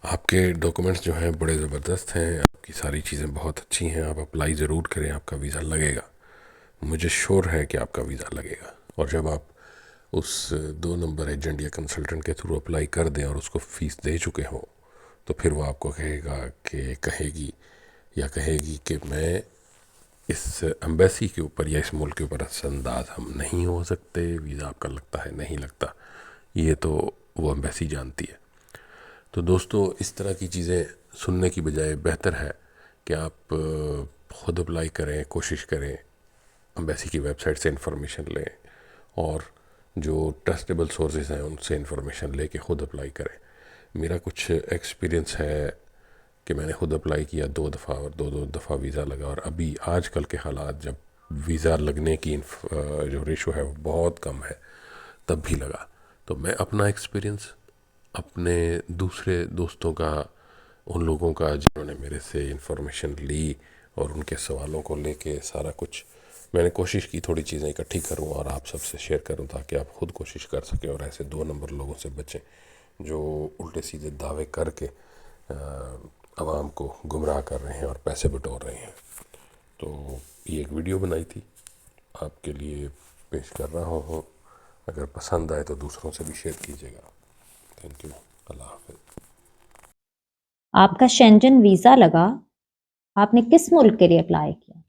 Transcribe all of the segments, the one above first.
आपके डॉक्यूमेंट्स जो हैं बड़े ज़बरदस्त हैं, आपकी सारी चीज़ें बहुत अच्छी हैं। आप अप्लाई ज़रूर करें, आपका वीज़ा लगेगा। मुझे श्योर है कि आपका वीज़ा लगेगा। और जब आप उस 2 नंबर एजेंट या कंसल्टेंट के थ्रू अप्लाई कर दें और उसको फ़ीस दे चुके हों, तो फिर वो आपको कहेगी कि मैं इस एम्बेसी के ऊपर या इस मुल्क के ऊपर असरअंदाज हम नहीं हो सकते, वीज़ा आपका लगता है नहीं लगता, ये तो वो एम्बेसी जानती है। तो दोस्तों, इस तरह की चीज़ें सुनने की बजाय बेहतर है कि आप ख़ुद अप्लाई करें, कोशिश करें, एम्बेसी की वेबसाइट से इंफॉर्मेशन लें और जो ट्रस्टेबल सोर्सेज हैं उनसे इंफॉर्मेशन लेके ख़ुद अप्लाई करें। मेरा कुछ एक्सपीरियंस है कि मैंने ख़ुद अप्लाई किया 2 दफ़ा और दो दफ़ा वीज़ा लगा। और अभी आजकल के हालात, जब वीज़ा लगने की जो रेशो है वो बहुत कम है, तब भी लगा। तो मैं अपना एक्सपीरियंस, अपने दूसरे दोस्तों का, उन लोगों का जिन्होंने मेरे से इंफॉर्मेशन ली और उनके सवालों को लेके सारा कुछ मैंने कोशिश की थोड़ी चीज़ें इकट्ठी करूं और आप सबसे शेयर करूं, ताकि आप ख़ुद कोशिश कर सकें और ऐसे 2 नंबर लोगों से बचें जो उल्टे सीधे दावे करके आवाम को गुमराह कर रहे हैं और पैसे बटोर रहे हैं। तो ये एक वीडियो बनाई थी, आपके लिए पेश कर रहा हूँ। अगर पसंद आए तो दूसरों से भी शेयर कीजिएगा। Thank you. अल्लाह हाफ़िज़। आपका शेंजन वीज़ा लगा, आपने किस मुल्क के लिए अप्लाई किया?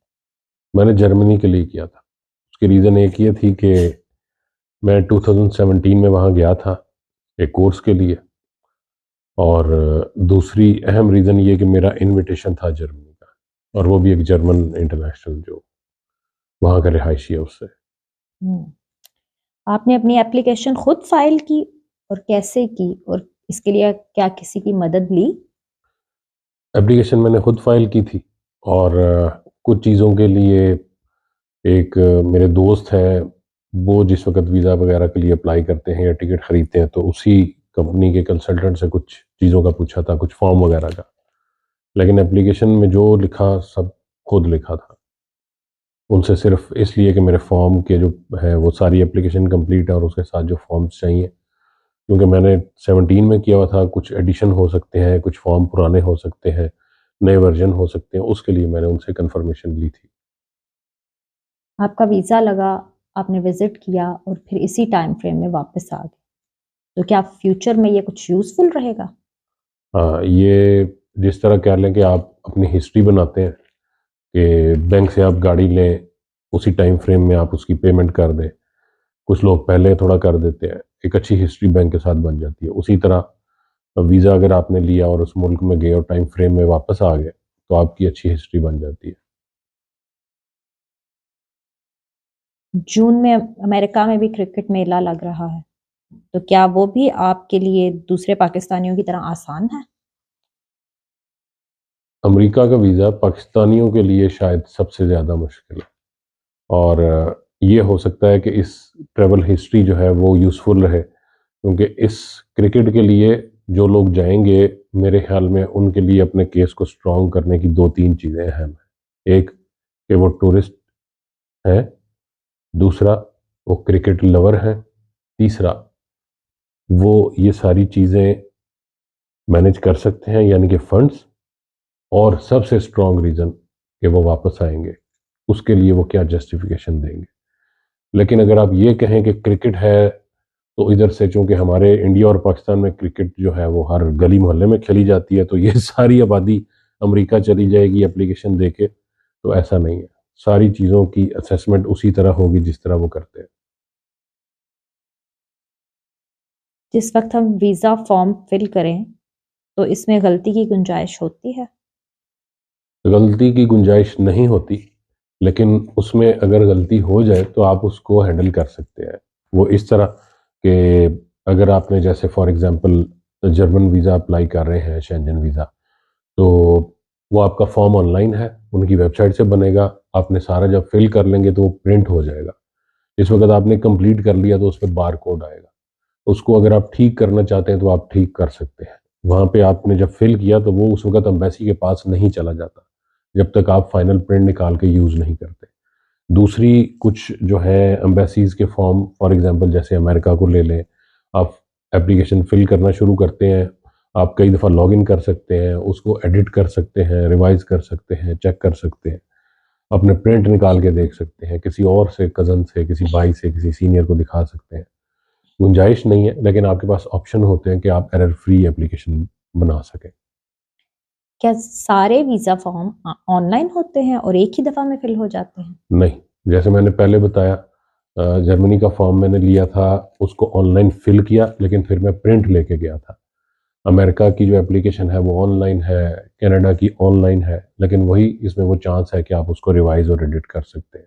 मैंने जर्मनी के लिए किया था। उसकी रीज़न एक ये थी कि मैं 2017 में वहाँ गया था एक कोर्स के लिए, और दूसरी अहम रीज़न ये कि मेरा इनविटेशन था जर्मनी का, और वो भी एक जर्मन इंटरनेशनल जो वहाँ का रिहायशी है उससे। आपने अपनी एप्लीकेशन खुद फाइल की और कैसे की, और इसके लिए क्या किसी की मदद ली? एप्लीकेशन मैंने खुद फाइल की थी, और कुछ चीज़ों के लिए एक मेरे दोस्त हैं, वो जिस वक़्त वीज़ा वगैरह के लिए अप्लाई करते हैं या टिकट ख़रीदते हैं, तो उसी कंपनी के कंसल्टेंट से कुछ चीज़ों का पूछा था, कुछ फॉर्म वगैरह का। लेकिन एप्लीकेशन में जो लिखा सब खुद लिखा था। उनसे सिर्फ़ इसलिए कि मेरे फॉर्म के जो है वो सारी एप्लीकेशन कंप्लीट है और उसके साथ जो फॉर्म्स चाहिए, क्योंकि मैंने 17 में किया हुआ था, कुछ एडिशन हो सकते हैं, कुछ फॉर्म पुराने हो सकते हैं, नए वर्ज़न हो सकते हैं, उसके लिए मैंने उनसे कन्फर्मेशन ली थी। आपका वीज़ा लगा, आपने विज़िट किया और फिर इसी टाइम फ्रेम में वापस आ गए। तो क्या फ्यूचर में ये कुछ यूज़फुल रहेगा? हाँ, ये जिस तरह कह लें कि आप अपनी हिस्ट्री बनाते हैं कि बैंक से आप गाड़ी लें, उसी टाइम फ्रेम में आप उसकी पेमेंट कर दें। कुछ लोग पहले थोड़ा कर देते हैं, एक अच्छी हिस्ट्री बैंक के साथ बन जाती है। उसी तरह वीज़ा अगर आपने लिया और उस मुल्क में गए और टाइम फ्रेम में वापस आ गए, तो आपकी अच्छी हिस्ट्री बन जाती है। जून में अमेरिका में भी क्रिकेट मेला लग रहा है, तो क्या वो भी आपके लिए दूसरे पाकिस्तानियों की तरह आसान है? अमेरिका का वीज़ा पाकिस्तानियों के लिए शायद सबसे ज़्यादा मुश्किल है, और ये हो सकता है कि इस ट्रैवल हिस्ट्री जो है वो यूज़फुल रहे, क्योंकि इस क्रिकेट के लिए जो लोग जाएँगे, मेरे ख़्याल में उनके लिए अपने केस को स्ट्रॉन्ग करने की 2-3 चीज़ें अहम हैं। एक, कि वो टूरिस्ट हैं, दूसरा वो क्रिकेट लवर हैं, तीसरा वो ये सारी चीज़ें मैनेज कर सकते हैं, यानी कि फंड्स, और सबसे स्ट्रॉन्ग रीज़न कि वो वापस आएँगे, उसके लिए वो क्या जस्टिफ़िकेशन देंगे। लेकिन अगर आप ये कहें कि क्रिकेट है, तो इधर से चूँकि हमारे इंडिया और पाकिस्तान में क्रिकेट जो है वो हर गली मोहल्ले में खेली जाती है, तो ये सारी आबादी अमेरिका चली जाएगी एप्लीकेशन दे के, तो ऐसा नहीं है। सारी चीज़ों की असेसमेंट उसी तरह होगी जिस तरह वो करते हैं। जिस वक़्त हम वीज़ा फॉर्म फिल करें, तो इसमें गलती की गुंजाइश होती है? गलती की गुंजाइश नहीं होती, लेकिन उसमें अगर गलती हो जाए तो आप उसको हैंडल कर सकते हैं। वो इस तरह कि अगर आपने जैसे for example German visa apply कर रहे हैं, शेंजन वीज़ा, तो वो आपका फॉर्म ऑनलाइन है, उनकी वेबसाइट से बनेगा। आपने सारा जब फिल कर लेंगे तो वो प्रिंट हो जाएगा। इस वक़्त आपने कंप्लीट कर लिया तो उसपे बारकोड आएगा। उसको अगर आप ठीक करना चाहते हैं तो आप ठीक कर सकते हैं। वहाँ पे आपने जब फिल किया तो वो उस वक़्त एम्बेसी के पास नहीं चला जाता, जब तक आप फाइनल प्रिंट निकाल के यूज़ नहीं करते। दूसरी कुछ जो है एम्बेसीज़ के फॉर्म, फॉर एग्ज़ाम्पल जैसे अमेरिका को ले लें, आप एप्लीकेशन फिल करना शुरू करते हैं आप कई दफ़ा लॉग इन कर सकते हैं, उसको एडिट कर सकते हैं, रिवाइज कर सकते हैं, चेक कर सकते हैं, अपने प्रिंट निकाल के देख सकते हैं, किसी और से, कज़न से, किसी भाई से, किसी सीनियर को दिखा सकते हैं। गुंजाइश नहीं है, लेकिन आपके पास ऑप्शन होते हैं कि आप एरर फ्री एप्लीकेशन बना सकें। क्या सारे वीज़ा फॉर्म ऑनलाइन होते हैं और एक ही दफ़ा में फिल हो जाते हैं? नहीं, जैसे मैंने पहले बताया, जर्मनी का फॉर्म मैंने लिया था, उसको ऑनलाइन फिल किया, लेकिन फिर मैं प्रिंट लेके गया था। अमेरिका की जो एप्लीकेशन है वो ऑनलाइन है, कनाडा की ऑनलाइन है, लेकिन वही इसमें वो चांस है कि आप उसको रिवाइज और एडिट कर सकते हैं।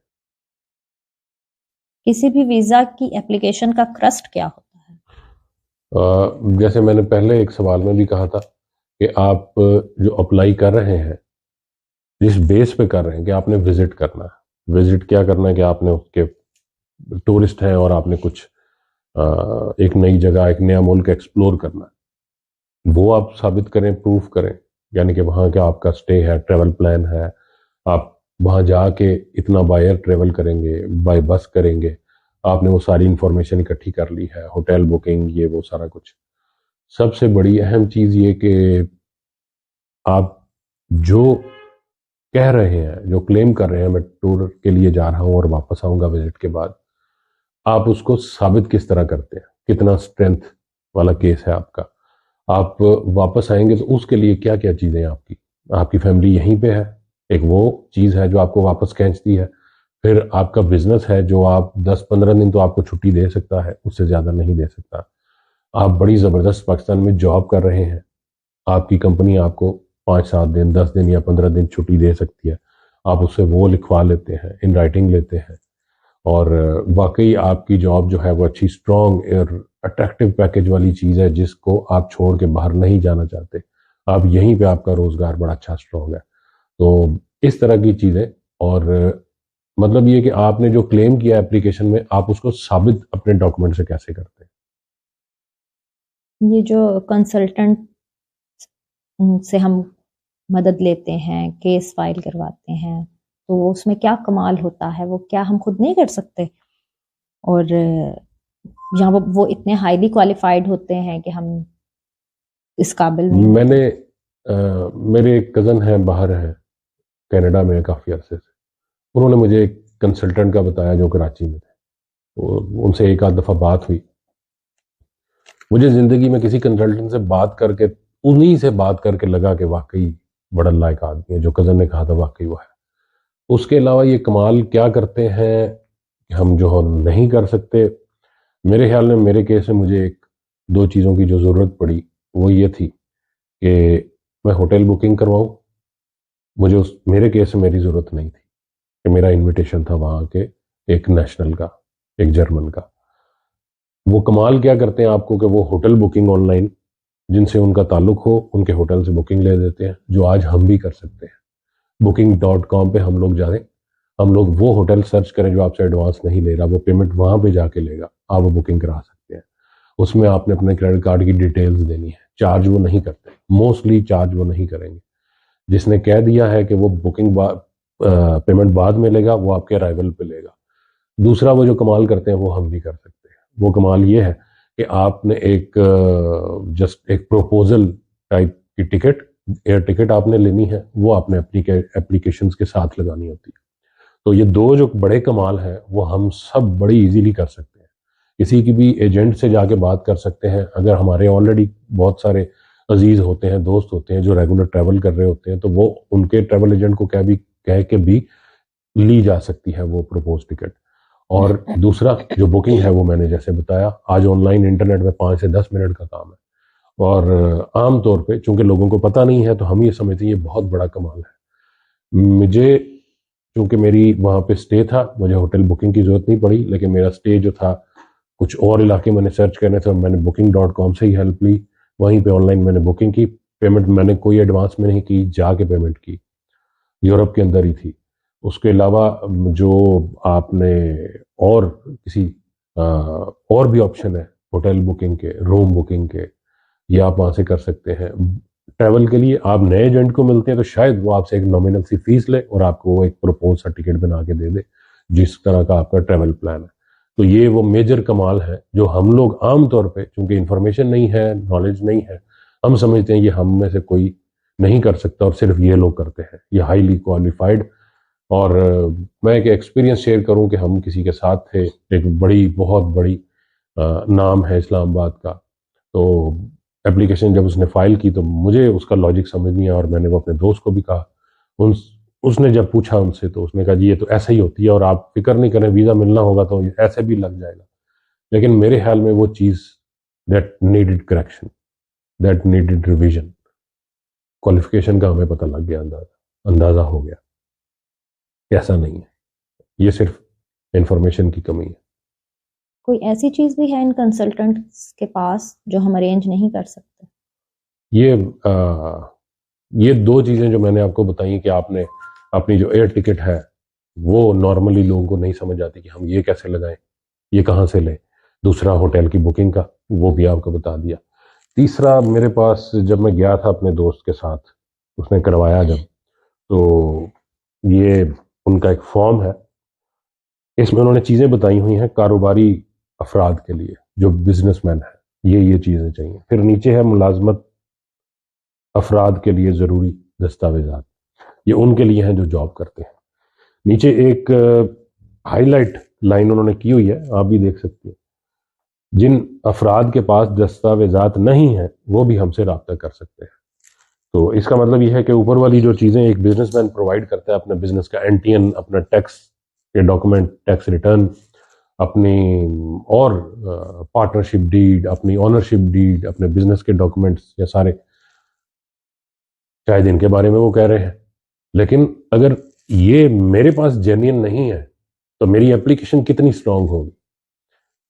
किसी भी वीज़ा की एप्लीकेशन का क्रस्ट क्या होता है? जैसे मैंने पहले एक सवाल में भी कहा था कि आप जो अप्लाई कर रहे हैं, जिस बेस पे कर रहे हैं कि आपने विजिट करना है, विजिट क्या करना है कि आपने उसके टूरिस्ट हैं और आपने कुछ एक नई जगह, एक नया मुल्क एक्सप्लोर करना है, वो आप साबित करें, प्रूफ करें, यानी कि वहाँ का आपका स्टे है, ट्रेवल प्लान है, आप वहाँ जाके इतना बाय एयर ट्रेवल करेंगे, बाय बस करेंगे, आपने वो सारी इंफॉर्मेशन इकट्ठी कर ली है, होटल बुकिंग, ये वो सारा कुछ। सबसे बड़ी अहम चीज़ ये कि आप जो कह रहे हैं, जो क्लेम कर रहे हैं, मैं टूर के लिए जा रहा हूँ और वापस आऊँगा विजिट के बाद, आप उसको साबित किस तरह करते हैं, कितना स्ट्रेंथ वाला केस है आपका। आप वापस आएंगे तो उसके लिए क्या क्या चीज़ें हैं आपकी, आपकी फैमिली यहीं पे है, एक वो चीज़ है जो आपको वापस खींचती है। फिर आपका बिजनेस है जो आप 10-15 दिन तो आपको छुट्टी दे सकता है, उससे ज़्यादा नहीं दे सकता। आप बड़ी ज़बरदस्त पाकिस्तान में जॉब कर रहे हैं, आपकी कंपनी आपको 5-7 दिन, 10 दिन या 15 दिन छुट्टी दे सकती है, आप उससे वो लिखवा लेते हैं, इन राइटिंग लेते हैं, और वाकई आपकी जॉब जो है वो अच्छी स्ट्रॉन्ग और अट्रैक्टिव पैकेज वाली चीज़ है जिसको आप छोड़ के बाहर नहीं जाना चाहते, आप यहीं पे आपका रोज़गार बड़ा अच्छा स्ट्रॉन्ग है। तो इस तरह की चीज़ें, और मतलब ये कि आपने जो क्लेम किया एप्लीकेशन में, आप उसको साबित अपने डॉक्यूमेंट से कैसे करते हैं। ये जो कंसल्टेंट से हम मदद लेते हैं, केस फाइल करवाते हैं, तो उसमें क्या कमाल होता है? वो क्या हम खुद नहीं कर सकते? और जहाँ वो इतने हाईली क्वालिफाइड होते हैं कि हम इस काबिल नहीं होते। मैंने मेरे कज़न हैं, बाहर हैं, कनाडा में काफ़ी अरसे से, उन्होंने मुझे एक कंसल्टेंट का बताया जो कराची में थे, तो उनसे एक आध दफ़ा बात हुई। मुझे ज़िंदगी में किसी कंसल्टेंट से बात करके, उन्हीं से बात करके लगा कि वाकई बड़ा लायक आदमी है, जो कज़न ने कहा था वाकई वो है। उसके अलावा ये कमाल क्या करते हैं कि हम जो नहीं कर सकते। मेरे ख्याल में मेरे केस में मुझे एक दो चीज़ों की जो ज़रूरत पड़ी वो ये थी कि मैं होटल बुकिंग करवाऊँ। मुझे उस मेरे केस में मेरी ज़रूरत नहीं थी कि मेरा इनविटेशन था वहाँ के एक नेशनल का, एक जर्मन का। वो कमाल क्या करते हैं आपको कि वो होटल बुकिंग ऑनलाइन, जिनसे उनका ताल्लुक हो, उनके होटल से बुकिंग ले देते हैं, जो आज हम भी कर सकते हैं। booking.com पे हम लोग जाएं, हम लोग वो होटल सर्च करें जो आपसे एडवांस नहीं ले रहा, वो पेमेंट वहाँ पे जाके लेगा, आप वो बुकिंग करा सकते हैं। उसमें आपने अपने क्रेडिट कार्ड की डिटेल्स देनी है, चार्ज वो नहीं करते, मोस्टली चार्ज वो नहीं करेंगे। जिसने कह दिया है कि वो पेमेंट बाद में लेगा, वो आपके अराइवल पे लेगा। दूसरा वो जो कमाल करते हैं वो हम भी कर सकते हैं। वो कमाल ये है कि आपने एक जस्ट एक प्रपोजल टाइप की टिकट, एयर टिकट आपने लेनी है, वो आपने एप्लीकेशंस के साथ लगानी होती है। तो ये दो जो बड़े कमाल हैं वो हम सब बड़ी इजीली कर सकते हैं। किसी की भी एजेंट से जाके बात कर सकते हैं, अगर हमारे ऑलरेडी बहुत सारे अजीज होते हैं, दोस्त होते हैं जो रेगुलर ट्रैवल कर रहे होते हैं, तो वो उनके ट्रैवल एजेंट को कह के भी ली जा सकती है वो प्रपोज टिकट। और दूसरा जो बुकिंग है वो मैंने जैसे बताया, आज ऑनलाइन इंटरनेट में 5 से 10 मिनट का काम है, और आम तौर पे चूंकि लोगों को पता नहीं है तो हम ये समझते हैं ये बहुत बड़ा कमाल है। मुझे, क्योंकि मेरी वहाँ पे स्टे था, मुझे होटल बुकिंग की ज़रूरत नहीं पड़ी, लेकिन मेरा स्टे जो था कुछ और इलाके मैंने सर्च करने थे, मैंने booking.com से ही हेल्प ली, वहीं पे ऑनलाइन मैंने बुकिंग की। पेमेंट मैंने कोई एडवांस में नहीं की, जाके पेमेंट की, यूरोप के अंदर ही थी। उसके अलावा जो आपने और किसी और भी ऑप्शन है होटल बुकिंग के, रूम बुकिंग के, ये आप वहाँ से कर सकते हैं। ट्रैवल के लिए आप नए एजेंट को मिलते हैं तो शायद वो आपसे एक नॉमिनल सी फीस ले और आपको वो एक प्रपोज सर्टिफिकेट बना के दे दे जिस तरह का आपका ट्रैवल प्लान है। तो ये वो मेजर कमाल है जो हम लोग आम तौर पे, चूंकि इंफॉर्मेशन नहीं है, नॉलेज नहीं है, हम समझते हैं ये हम में से कोई नहीं कर सकता और सिर्फ ये लोग करते हैं, ये हाईली क्वालिफाइड। और मैं एक एक्सपीरियंस शेयर करूं कि हम किसी के साथ थे, एक बड़ी बहुत बड़ी नाम है इस्लामाबाद का। तो एप्लीकेशन जब उसने फाइल की तो मुझे उसका लॉजिक समझ नहीं आया और मैंने वो अपने दोस्त को भी कहा। उन उसने जब पूछा उनसे तो उसने कहा जी ये तो ऐसा ही होती है और आप फिक्र नहीं करें, वीज़ा मिलना होगा तो ऐसे भी लग जाएगा। लेकिन मेरे ख्याल में वो चीज़ that needed correction, that needed revision. Qualification का हमें पता लग गया, अंदाज़ा हो गया, ऐसा नहीं है, ये सिर्फ इंफॉर्मेशन की कमी है। कोई ऐसी चीज़ भी है इन कंसल्टेंट्स के पास जो हम अरेंज नहीं कर सकते? ये दो चीज़ें जो मैंने आपको बताई कि आपने अपनी जो एयर टिकट है वो नॉर्मली लोगों को नहीं समझ आती कि हम ये कैसे लगाएं, ये कहाँ से लें। दूसरा होटल की बुकिंग का, वो भी आपको बता दिया। तीसरा, मेरे पास जब मैं गया था अपने दोस्त के साथ, उसने करवाया जब, तो ये उनका एक फॉर्म है, इसमें उन्होंने चीज़ें बताई हुई हैं कारोबारी अफराद के लिए जो बिजनेसमैन है, ये चीज़ें चाहिए। फिर नीचे है मुलाजमत अफराद के लिए ज़रूरी दस्तावेजात, ये उनके लिए हैं जो जॉब करते हैं। नीचे एक हाईलाइट लाइन उन्होंने की हुई है, आप भी देख सकते हैं, जिन अफराद के पास दस्तावेजात नहीं हैं वो भी हमसे रब्ता कर सकते हैं। तो इसका मतलब यह है कि ऊपर वाली जो चीज़ें एक बिजनेसमैन प्रोवाइड करता है, अपने बिजनेस का एनटीएन, अपना टैक्स के डॉक्यूमेंट, टैक्स रिटर्न, अपनी और पार्टनरशिप डीड, अपनी ऑनरशिप डीड, अपने बिजनेस के डॉक्यूमेंट्स, ये सारे शायद इनके बारे में वो कह रहे हैं। लेकिन अगर ये मेरे पास जेन्युइन नहीं है तो मेरी एप्लीकेशन कितनी स्ट्रांग होगी।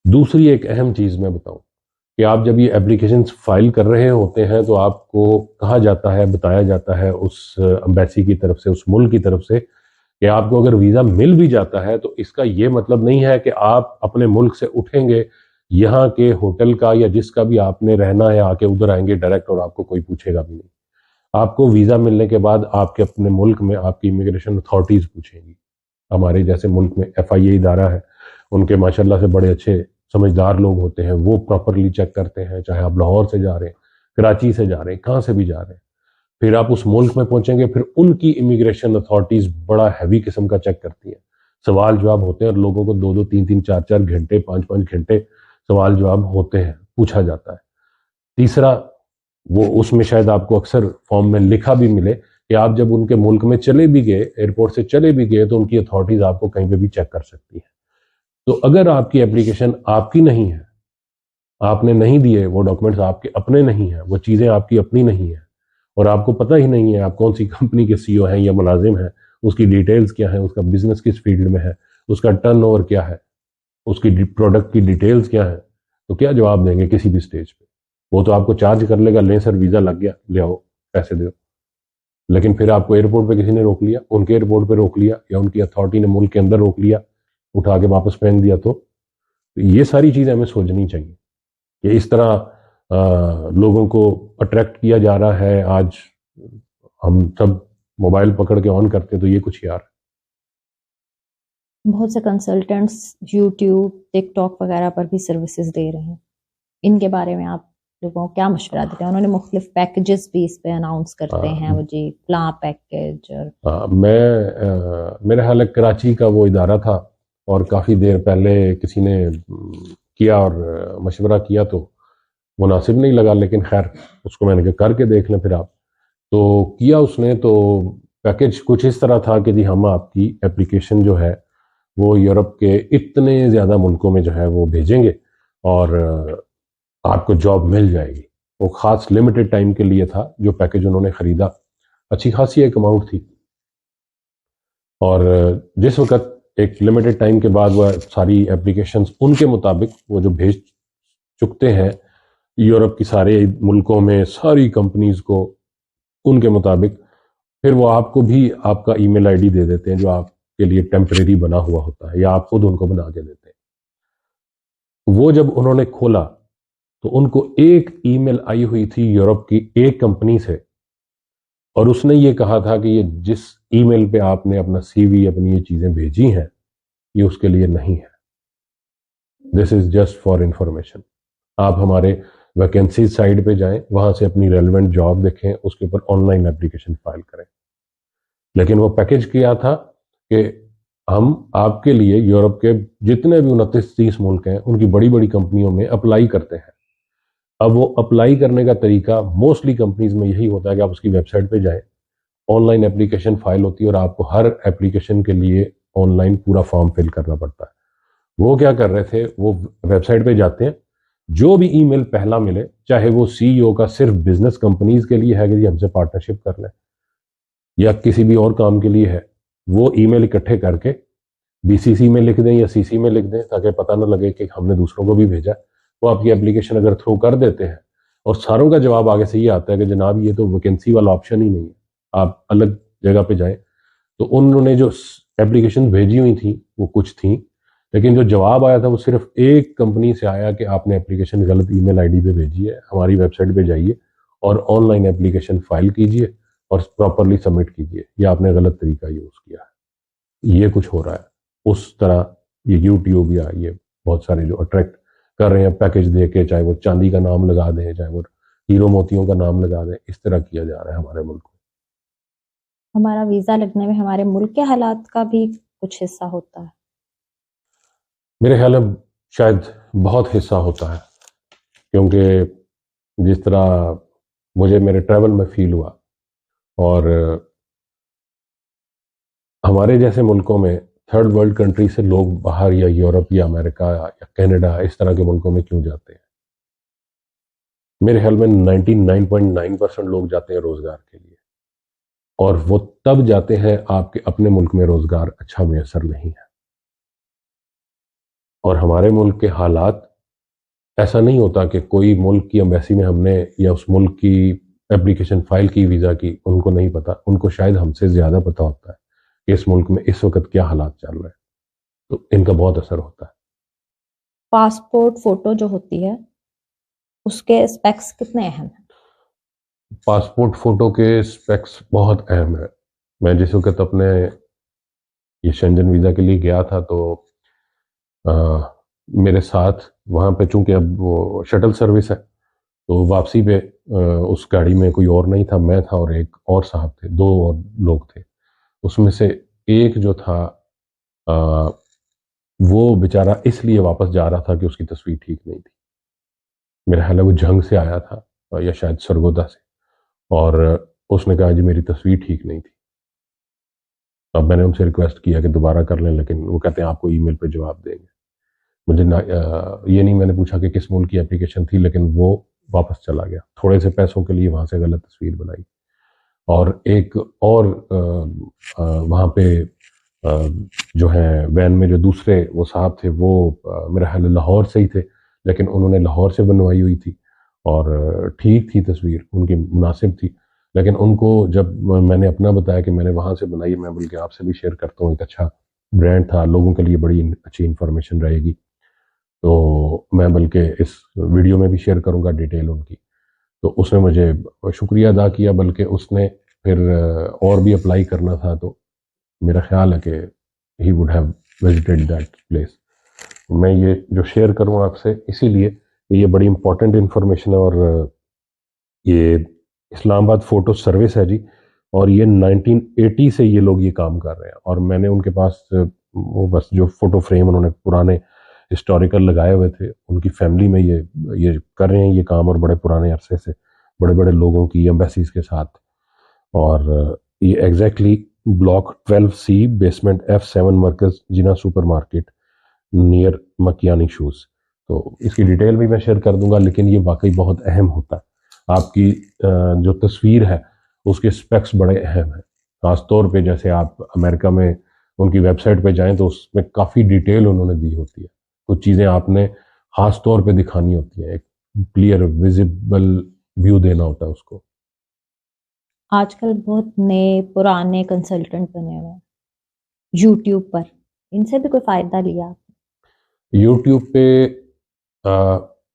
दूसरी एक अहम चीज़ मैं बताऊं कि आप जब ये एप्लीकेशन फाइल कर रहे होते हैं तो आपको कहा जाता है, बताया जाता है उस एम्बेसी की तरफ से, उस मुल्क की तरफ से, कि आपको अगर वीज़ा मिल भी जाता है तो इसका ये मतलब नहीं है कि आप अपने मुल्क से उठेंगे, यहाँ के होटल का या जिसका भी आपने रहना है आके उधर आएंगे डायरेक्ट और आपको कोई पूछेगा भी नहीं। आपको वीज़ा मिलने के बाद आपके अपने मुल्क में आपकी इमिग्रेशन अथॉरिटीज़ पूछेंगी। हमारे जैसे मुल्क में FIA इदारा है, उनके माशाल्लाह से बड़े अच्छे समझदार लोग होते हैं, वो प्रॉपरली चेक करते हैं, चाहे आप लाहौर से जा रहे हैं, कराची से जा रहे हैं, कहाँ से भी जा रहे हैं। फिर आप उस मुल्क में पहुंचेंगे, फिर उनकी इमिग्रेशन अथॉरिटीज़ बड़ा हैवी किस्म का चेक करती हैं, सवाल जवाब होते हैं और लोगों को 2-2 3-3 4-4 घंटे, 5-5 घंटे सवाल जवाब होते हैं, पूछा जाता है। तीसरा, वो उसमें शायद आपको अक्सर फॉर्म में लिखा भी मिले कि आप जब उनके मुल्क में चले भी गए, एयरपोर्ट से चले भी गए, तो उनकी अथॉरिटीज़ आपको कहीं पे भी चेक कर सकती है। तो अगर आपकी एप्लीकेशन आपकी नहीं है, आपने नहीं दिए, वो डॉक्यूमेंट्स आपके अपने नहीं हैं, वो चीज़ें आपकी अपनी नहीं है, और आपको पता ही नहीं है आप कौन सी कंपनी के CEO हैं या मुलाजिम हैं, उसकी डिटेल्स क्या है, उसका बिजनेस किस फील्ड में है, उसका टर्नओवर क्या है, उसकी प्रोडक्ट की डिटेल्स क्या है, तो क्या जवाब देंगे किसी भी स्टेज पे। वो तो आपको चार्ज कर लेगा, लें सर वीज़ा लग गया, ले आओ पैसे दो। लेकिन फिर आपको एयरपोर्ट पे किसी ने रोक लिया, उनके एयरपोर्ट पे रोक लिया या उनकी अथॉरिटी ने मुल्क के अंदर रोक लिया, उठा के वापस फेंक दिया, तो ये सारी चीज़ें हमें सोचनी चाहिए कि इस तरह लोगों को अट्रैक्ट किया जा रहा है। आज हम सब मोबाइल पकड़ के ऑन करते हैं तो ये कुछ यार। बहुत से कंसल्टेंट्स यूट्यूब, टिकटॉक वगैरह पर भी सर्विसेज दे रहे हैं, इनके बारे में आप लोगों को क्या मशवरा देते हैं? उन्होंने मुख्तलिफ पैकेजेस भी इस पे अनाउंस करते हैं, वो जी प्ला पैकेज और मेरा ख्याल है कराची का वो इदारा था और काफ़ी देर पहले किसी ने किया और मशवरा किया तो मुनासिब नहीं लगा, लेकिन खैर उसको मैंने कहा करके देख लें। फिर आप तो किया उसने, तो पैकेज कुछ इस तरह था कि जी हम आपकी एप्लीकेशन जो है वो यूरोप के इतने ज़्यादा मुल्कों में जो है वो भेजेंगे और आपको जॉब मिल जाएगी। वो ख़ास लिमिटेड टाइम के लिए था जो पैकेज उन्होंने ख़रीदा, अच्छी खासी एक अमाउंट थी। और जिस वक्त एक लिमिटेड टाइम के बाद वह सारी एप्लीकेशंस उनके मुताबिक वो जो भेज चुकते हैं यूरोप की सारे मुल्कों में सारी कंपनीज को उनके मुताबिक, फिर वो आपको भी आपका ईमेल आईडी दे देते हैं जो आपके लिए टेम्परेरी बना हुआ होता है या आप खुद उनको बना के देते हैं। वो जब उन्होंने खोला तो उनको एक ईमेल आई हुई थी यूरोप की एक कंपनी से और उसने ये कहा था कि ये जिस ईमेल पे आपने अपना CV, अपनी ये चीज़ें भेजी हैं, ये उसके लिए नहीं है। This is just for information. आप हमारे वैकेंसी साइट पे जाएं, वहां से अपनी रेलेवेंट जॉब देखें, उसके ऊपर ऑनलाइन एप्लीकेशन फाइल करें। लेकिन वो पैकेज किया था कि हम आपके लिए यूरोप के जितने भी 29-30 मुल्क हैं उनकी बड़ी बड़ी कंपनियों में अप्लाई करते हैं। अब वो अप्लाई करने का तरीका मोस्टली कंपनीज में यही होता है कि आप उसकी वेबसाइट पे जाएं, ऑनलाइन एप्लीकेशन फाइल होती है और आपको हर एप्लीकेशन के लिए ऑनलाइन पूरा फॉर्म फिल करना पड़ता है। वो क्या कर रहे थे, वो वेबसाइट पे जाते हैं, जो भी ईमेल पहला मिले, चाहे वो सीईओ का सिर्फ बिजनेस कंपनीज के लिए है कि जी हमसे पार्टनरशिप कर लें, या किसी भी और काम के लिए है, वो ईमेल इकट्ठे करके बीसीसी में लिख दें या सीसी में लिख दें ताकि पता ना लगे कि हमने दूसरों को भी भेजा। वो आपकी एप्लीकेशन अगर थ्रू कर देते हैं और सारों का जवाब आगे से ये आता है कि जनाब ये तो वैकेंसी वाला ऑप्शन ही नहीं है, आप अलग जगह पे जाएं, तो उन्होंने जो एप्लीकेशन भेजी हुई थी वो कुछ थी, लेकिन जो जवाब आया था वो सिर्फ एक कंपनी से आया कि आपने एप्लीकेशन गलत ईमेल आईडी पे भेजी है, हमारी वेबसाइट पे जाइए और ऑनलाइन एप्लीकेशन फाइल कीजिए और प्रॉपरली सबमिट कीजिए, या आपने गलत तरीका यूज़ किया है। ये कुछ हो रहा है उस तरह। ये यूट्यूब या ये बहुत सारे जो अट्रैक्ट कर रहे हैं पैकेज दे के, चाहे वो चांदी का नाम लगा दें, चाहे वो हीरो मोतियों का नाम लगा दें, इस तरह किया जा रहा है हमारे मुल्क में। हमारा वीज़ा लगने में हमारे मुल्क के हालात का भी कुछ हिस्सा होता है? मेरे ख्याल में शायद बहुत हिस्सा होता है, क्योंकि जिस तरह मुझे मेरे ट्रैवल में फील हुआ, और हमारे जैसे मुल्कों में थर्ड वर्ल्ड कंट्री से लोग बाहर या यूरोप या अमेरिका या कनाडा इस तरह के मुल्कों में क्यों जाते हैं? मेरे ख्याल में 99.9% लोग जाते हैं रोजगार के लिए, और वो तब जाते हैं आपके अपने मुल्क में रोजगार अच्छा मैसर नहीं है। और हमारे मुल्क के हालात, ऐसा नहीं होता कि कोई मुल्क की एम्बेसी में हमने या उस मुल्क की एप्लीकेशन फाइल की वीज़ा की, उनको नहीं पता, उनको शायद हमसे ज़्यादा पता होता है कि इस मुल्क में इस वक्त क्या हालात चल रहे हैं, तो इनका बहुत असर होता है। पासपोर्ट फ़ोटो जो होती है, उसके स्पेक्स कितने अहम हैं? पासपोर्ट फ़ोटो के स्पेक्स बहुत अहम है। मैं जिस वक्त अपने ये शेंजन वीज़ा के लिए गया था, तो आ, मेरे साथ वहाँ पे, चूंकि अब वो शटल सर्विस है, तो वापसी पे उस गाड़ी में कोई और नहीं था, मैं था और एक और साहब थे, दो और लोग थे। उसमें से एक जो था, आ, वो बेचारा इसलिए वापस जा रहा था कि उसकी तस्वीर ठीक नहीं थी। मेरा ख्याल है वो जंग से आया था, या शायद सरगोदा से, और उसने कहा जी मेरी तस्वीर ठीक नहीं थी। अब मैंने उनसे रिक्वेस्ट किया कि दोबारा कर लें, लेकिन वो कहते हैं आपको ईमेल पे जवाब देंगे। मुझे ना ये नहीं मैंने पूछा कि किस मुल्क की एप्लीकेशन थी, लेकिन वो वापस चला गया थोड़े से पैसों के लिए, वहाँ से गलत तस्वीर बनाई। और एक और वहाँ पे जो है वैन में जो दूसरे वो साहब थे, वो मेरा ख्याल है लाहौर से ही थे, लेकिन उन्होंने लाहौर से बनवाई हुई थी और ठीक थी तस्वीर, उनकी मुनासिब थी। लेकिन उनको जब मैंने अपना बताया कि मैंने वहाँ से बनाई, मैं बल्कि आपसे भी शेयर करता हूँ, एक अच्छा ब्रांड था, लोगों के लिए बड़ी अच्छी इंफॉर्मेशन रहेगी, तो मैं बल्कि इस वीडियो में भी शेयर करूँगा डिटेल उनकी। तो उसने मुझे शुक्रिया अदा किया, बल्कि उसने फिर और भी अप्लाई करना था, तो मेरा ख्याल है कि he would have visited that place. मैं ये जो शेयर करूँ आपसे इसीलिए कि ये बड़ी इंपॉर्टेंट इन्फॉर्मेशन है, और ये इस्लामाबाद फ़ोटो सर्विस है जी, और ये 1980 से ये लोग ये काम कर रहे हैं। और मैंने उनके पास वो बस जो फ़ोटो फ्रेम उन्होंने पुराने हिस्टोरिकल लगाए हुए थे, उनकी फैमिली में ये कर रहे हैं ये काम, और बड़े पुराने अरसे से बड़े बड़े लोगों की एम्बेसीज के साथ। और ये exactly block 12C basement F7 मरकज जिना सुपर मार्केट नियर मकियानी शूज़। तो इसकी डिटेल भी मैं शेयर कर दूंगा, लेकिन ये वाकई बहुत अहम होता है। आपकी जो तस्वीर है उसके स्पेक्स बड़े अहम हैं, खासतौर पे जैसे आप अमेरिका में उनकी वेबसाइट पे जाएं तो उसमें काफ़ी डिटेल उन्होंने दी होती है। कुछ चीज़ें आपने खास तौर पे दिखानी होती हैं, एक क्लियर विजिबल व्यू देना होता है उसको। आजकल बहुत नए पुराने कंसल्टेंट बने हुए हैं यूट्यूब पर, इनसे भी कोई फ़ायदा लिया? यूट्यूब पे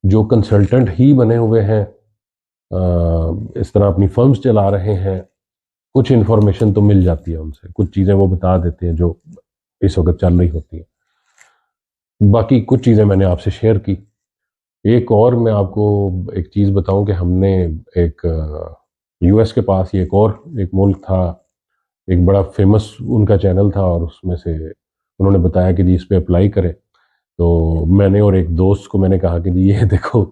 जो कंसल्टेंट ही बने हुए हैं, इस तरह अपनी फर्म्स चला रहे हैं, कुछ इन्फॉर्मेशन तो मिल जाती है उनसे, कुछ चीज़ें वो बता देते हैं जो इस वक्त चल रही होती हैं। बाकी कुछ चीज़ें मैंने आपसे शेयर की, एक और मैं आपको एक चीज़ बताऊं कि हमने एक यूएस के पास ही एक मुल्क था, एक बड़ा फेमस उनका चैनल था, और उसमें से उन्होंने बताया कि जी इस पे अप्लाई करें। तो मैंने और एक दोस्त को मैंने कहा कि जी ये देखो,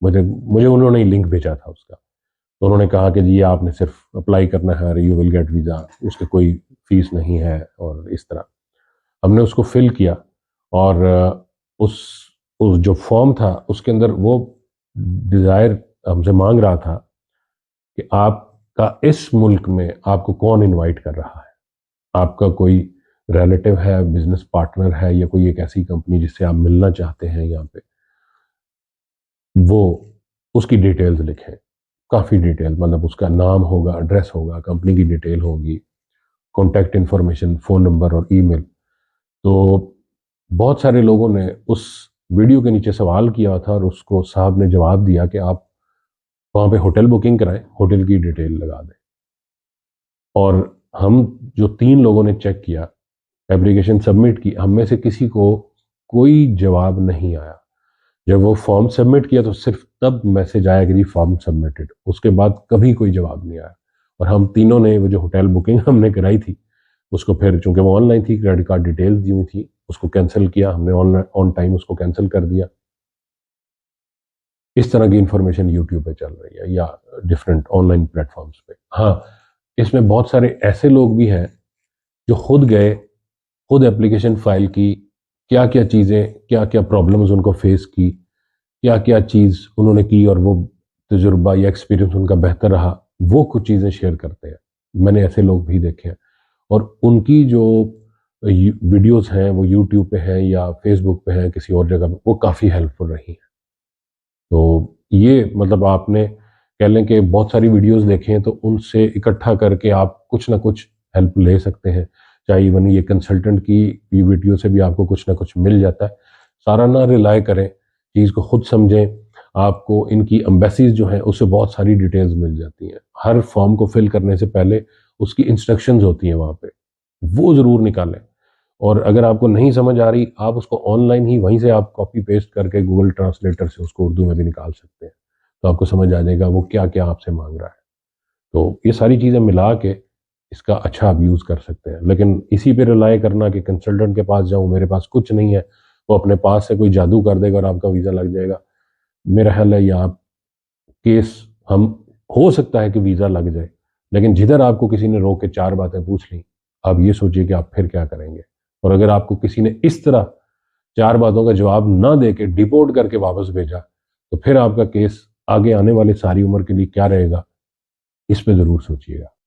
मुझे मुझे उन्होंने लिंक भेजा था उसका। तो उन्होंने कहा कि जी ये आपने सिर्फ अप्लाई करना है, यू विल गेट वीज़ा, उसके कोई फीस नहीं है, और इस तरह हमने उसको फिल किया। और उस उस जो फॉर्म था उसके अंदर वो डिज़ायर हमसे मांग रहा था कि आपका इस मुल्क में आपको कौन इनवाइट कर रहा है, आपका कोई रिलेटिव है, बिजनेस पार्टनर है, या कोई एक ऐसी कंपनी जिससे आप मिलना चाहते हैं यहाँ पे, वो उसकी डिटेल्स लिखें। काफ़ी डिटेल, मतलब उसका नाम होगा, एड्रेस होगा, कंपनी की डिटेल होगी, कॉन्टैक्ट इन्फॉर्मेशन, फ़ोन नंबर और ईमेल। तो बहुत सारे लोगों ने उस वीडियो के नीचे सवाल किया था, और उसको साहब ने जवाब दिया कि आप वहाँ पे होटल बुकिंग कराएं, होटल की डिटेल लगा दें। और हम जो 3 लोगों ने चेक किया, एप्लीकेशन सबमिट की, हम में से किसी को कोई जवाब नहीं आया। जब वो फॉर्म सबमिट किया तो सिर्फ तब मैसेज आया कि जी फॉर्म सबमिटेड, उसके बाद कभी कोई जवाब नहीं आया। और हम तीनों ने वो जो होटल बुकिंग हमने कराई थी, उसको फिर चूंकि वो ऑनलाइन थी, क्रेडिट कार्ड डिटेल्स दी हुई थी, उसको कैंसिल किया हमने, ऑन ऑन टाइम उसको कैंसिल कर दिया। इस तरह की इंफॉर्मेशन यूट्यूब पे चल रही है, या डिफरेंट ऑनलाइन प्लेटफॉर्म्स पे। हाँ, इसमें बहुत सारे ऐसे लोग भी हैं जो खुद गए, खुद एप्लीकेशन फाइल की, क्या क्या चीज़ें, क्या क्या प्रॉब्लम्स उनको फेस की, क्या क्या चीज़ उन्होंने की, और वो तजुर्बा या एक्सपीरियंस उनका बेहतर रहा, वो कुछ चीज़ें शेयर करते हैं। मैंने ऐसे लोग भी देखे हैं। और उनकी जो वीडियोस हैं वो यूट्यूब पे हैं या फेसबुक पे हैं, किसी और जगह पे, वो काफ़ी हेल्पफुल रही हैं। तो ये मतलब आपने कह लें कि बहुत सारी वीडियोस देखे हैं, तो उनसे इकट्ठा करके आप कुछ ना कुछ हेल्प ले सकते हैं। चाहे इवन ये कंसल्टेंट की वीडियो से भी आपको कुछ ना कुछ मिल जाता है। सारा ना रिलाय करें, चीज़ को खुद समझें। आपको इनकी एम्बेसीज जो हैं उससे बहुत सारी डिटेल्स मिल जाती हैं। हर फॉर्म को फिल करने से पहले उसकी इंस्ट्रक्शंस होती हैं वहाँ पे, वो ज़रूर निकालें। और अगर आपको नहीं समझ आ रही, आप उसको ऑनलाइन ही वहीं से आप कॉपी पेस्ट करके गूगल ट्रांसलेटर से उसको उर्दू में भी निकाल सकते हैं। तो आपको समझ आ जाएगा वो क्या क्या आपसे मांग रहा है। तो ये सारी चीज़ें मिला के इसका अच्छा आप यूज़ कर सकते हैं। लेकिन इसी पे रिलाय करना कि कंसल्टेंट के पास जाऊँ, मेरे पास कुछ नहीं है, वो अपने पास से कोई जादू कर देगा और आपका वीज़ा लग जाएगा, मेरा ख्याल है ये आप केस हम हो सकता है कि वीज़ा लग जाए, लेकिन जिधर आपको किसी ने रोक के 4 बातें पूछ ली, आप ये सोचिए कि आप फिर क्या करेंगे। और अगर आपको किसी ने इस तरह 4 बातों का जवाब ना दे के डिपोर्ट करके वापस भेजा, तो फिर आपका केस आगे आने वाले सारी उम्र के लिए क्या रहेगा, इस पे ज़रूर सोचिएगा।